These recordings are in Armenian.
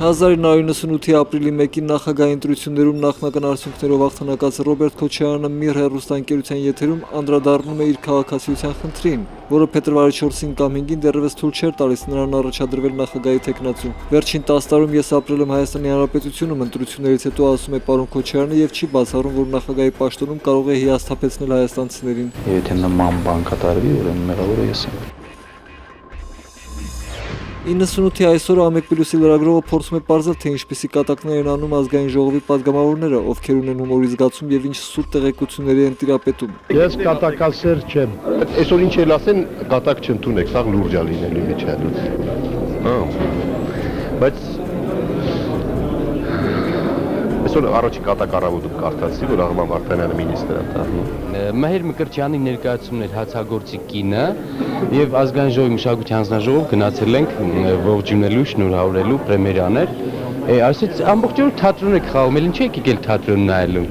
1998-ի ապրիլի 1-ին նախագահի ընտրություններում նախնական արդյունքներով հաղթանակած Ռոբերտ Քոչարյանը Միր հեռուստաընկերության եթերում անդրադառնում է իր քաղաքացիության խնդրին, որը փետրվարի 4-ին կամ 5-ին դեռևս թույլ չէր տալիս նրան առաջադրվել նախագահի թեկնածու։ Վերջին 10 տարում ես ապրել եմ Հայաստանի Հանրապետությունում, ընտրություններից հետո ասում է պարոն Քոչարյանը եւ չի բացառում, որ նախագահի պաշտոնում կարող է հիասթափեցնել հայաստանցիներին։ Եթե նման բան կատարվի, ուրեմն մեղավորը ես եմ։ 98-ի այսօրը Ամեկ+-ի լրագրողը փորձում է պարզել, թե ինչպիսի կատակներ են անում ազգային ժողովի պատգամավորները, ովքեր ունեն հումորի զգացում եւ ինչ սուտ տեղեկությունների են տիրապետում։ Ես կատակասեր չեմ։ Այսօր ինչ էլ ասեն, կատակ չընդունեք, սա լուրջ է լինելու միջալուց։ Բայց այսօր առաջի կատակ առավոտում կարդացի, որ Աղբան Վարդանյանը մինիստր է դառնում։ Մհեր Մկրտչյանի ներկայացումն էր հացագործի կինը եւ ազգային ժողովի մշակույթի հանձնաժողով գնացել ենք ողջունելու, շնորհավորելու պրեմիերաներ։ Այսինքն ամբողջ օր թատրոն եք խաղում, ել ինչ եք եկել թատրոն նայելու։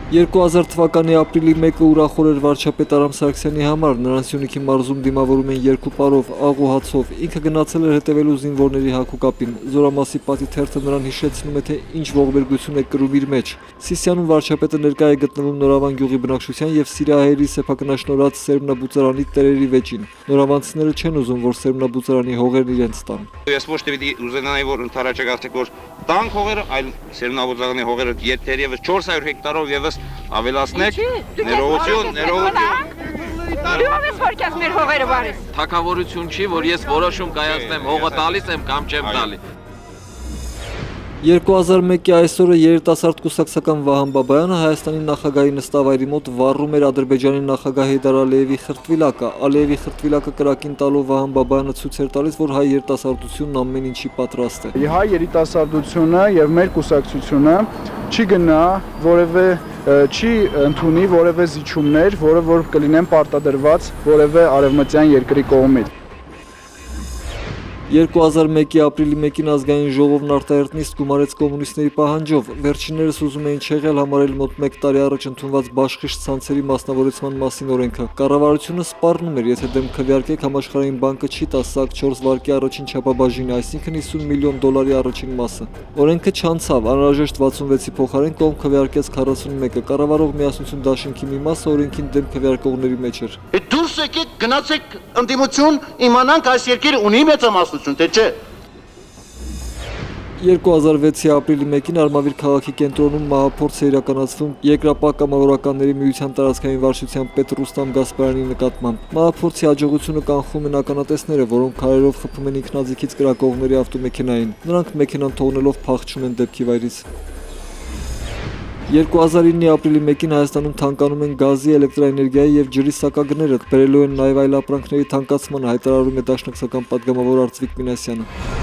2000 թվականի ապրիլի 1-ը ուրախոր էր վարչապետ Արամ Սարգսյանի համար, նրան Սյունիքի մարզում դիմավորում են երկու պարով, աղ ու հացով, ինքը գնացել էր հետևելու զինվորների հակուկապին, Զորամասի պատի թերթը նրան հիշեցնում է, թե ինչ ողբերգություն է կրում իր մեջ։ Սիսիանում վարչապետը ներկա է գտնվում Նորավան գյուղի բնակչության եւ Սիրահայերի սեփականաշնորհած Սերմնաբուծարանի տերերի վեճին։ Նորավանցիները չեն ուզում, որ Սերմնաբուծարանի հողերն իրենց տան։ Ես ոչ թե պիտի ուզենայի, որ ընդառաջակ ասեք, որ տանք հողերը, այլ Սերմնաբուծարանի հողերը թերևս 400 հեկտարով եւս ավելացնեք, ներողություն։ Դու ես որ կես մեր հողերը վարես։ Թագավորություն չի, որ ես որոշում կայացնեմ, հողը տալիս եմ կամ չեմ տալի։ 2001-ի այսօրը երիտասարդ կուսակցական Վահան Բաբայանը Հայաստանի նախագահի նստավայրի մոտ վառում էր Ադրբեջանի նախագահ Հեյդար Ալիևի խրտվիլակը։ Ալիևի խրտվիլակը կրակին տալով Վահան Բաբայանը ցույց էր տալիս, որ հայ երիտասարդությունն ամեն ինչի պատրաստ է։ Հայ երիտասարդությունը եւ մեր կուսակցությունը չի գնա որևէ չի ընդունի որևէ զիջումներ, որը որ կլինեն պարտադրված որևէ արևմտյան երկրի կողմից։ 2001-ի ապրիլի 1-ին ազգային ժողովն արտահերտ գումարեց կոմունիստների պահանջով, վերջիններս ուզում էին չեղել համարել մոտ 1 տարի առաջ ընդունված բաշխիչ ցանցերի մասնավորեցման մասին օրենքը։ Կառավարությունը սպառնում էր, եթե դեմ քվեարկեք համաշխարհային բանկը չի տա ՍԱԿ 4 վարկի առաջին չափաբաժինը, այսինքն $50 միլիոն առաջին մասը։ Օրենքը չանցավ, անհրաժեշտ 66-ի փոխարեն կողմ քվեարկեց 41-ը։ Կառավարող միասնություն դաշինքի մի մասը օրենքին դեմ քվեարկողների մեջ էր։ Դուրս եկեք, գնացեք ընդդիմություն, իմանանք այս երկիրը ունի մեծամասնություն, թե չէ։ 2006-ի ապրիլի 1-ին Արմավիր քաղաքի կենտրոնում մահափորձ է իրականացվում Երկրապահ կամավորականների միության տարածքային վարչության պետ Ռուստամ Գասպարյանի նկատմամբ։ Մահափորձի հաջողությունը կանխում են ականատեսները, որոնք քարերով խփում են ինքնաձիգից կրակողների ավտոմեքենային։ Նրանք մեքենան թողնելով փախչում են դեպքի վայրից։ 2009-ի ապրիլի 1-ին Հայաստանում թանկանում են գազի, էլեկտրաէներգիայի եւ ջրի սակագները, բերելու են նաեւ այլ ապրանքների թանկացմանը, հայտարարում է դաշնակցական պատգամավոր Արծվիկ Մինասյանը։